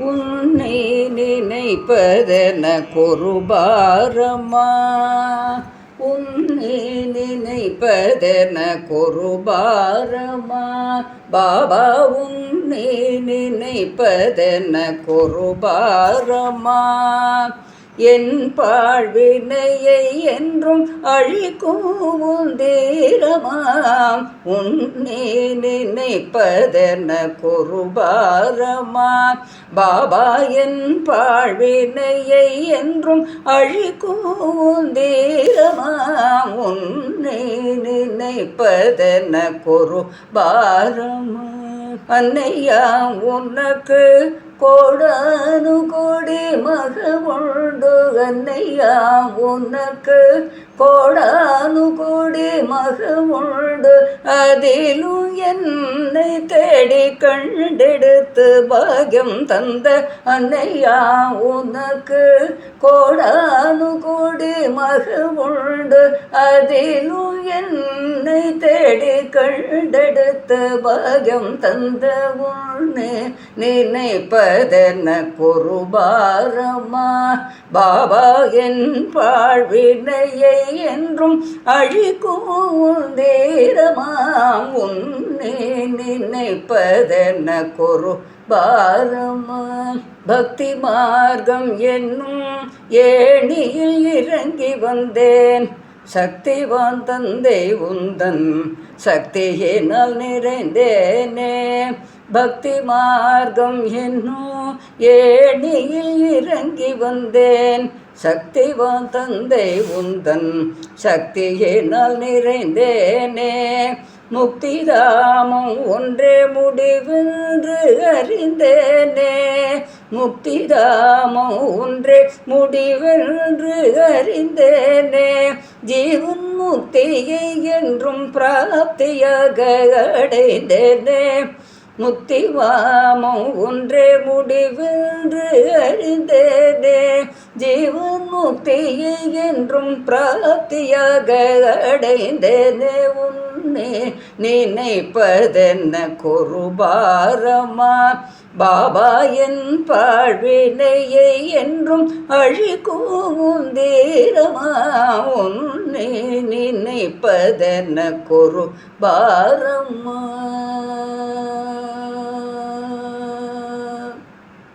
உன்னை நினைப்பதென கொருபாரமா, உன்னை நினைப்பதென கொருபாரமா, பாபா உன்னை நினைப்பதென கொருபாரமா. என் பாழ்வினையை என்றும் அழிக்கும் தீரமாம், உன்னை நினைப்பதென கொருபாரமா, பாபா என் பாழ்வினையை என்றும் அழிக்கும் தீரமாம், உன்னை நினைப்பதென கொருபாரமா. அன்னையாம் உனக்கு கோடானு கோடி மகவுண்டு, அன்னையாம் உனக்கு கோடானு கோடி மகவுண்டு, அதிலும் என்னை தேடி கண்டெடுத்து பாகியம் தந்த அன்னையாம் உனக்கு கோடானு கோடி மகவுண்டு, அதிலும் என்னை தேடி கண்டெடுத்து பாகியம் தந்த உன்னை நினைப்பதென கொருபாரமா, பாபா என் பாழ்வினையை என்றும் அழிக்கும் தீரமாம், உன்னை நினைப்பதென கொருபாரமா. பக்தி மார்க்கம் என்னும் ஏணியில் இறங்கி வந்தேன், சக்திவான் தந்தை உந்தன் சக்தியினால் நிறைந்தேனே. பக்தி மார்க்கம் என்னும் ஏணியில் இறங்கி வந்தேன், சக்திவான் தந்தை உந்தன் சக்தியினால் நிறைந்தேனே. முக்திதாமம் ஒன்றே முடிவென்று அறிந்தேனே, முக்திதாமம் ஒன்றே முடிவென்று அறிந்தேனே. ஜீவன் முக்தியை என்றும் பிராப்தியாக அடைந்தேனே, முக்திவாமம் ஒன்றே முடிவென்று அறிந்தேனே. ஜீவன் முக்தியை என்றும் பிராப்தியாக அடைந்தேனே, உன்னை நினைப்பதென்ன கொருபாரமா, பாபா என் பாழ்வினையை என்றும் அழிக்கும் தீரமா, உன்னை நினைப்பதென்ன கொருபாரமா.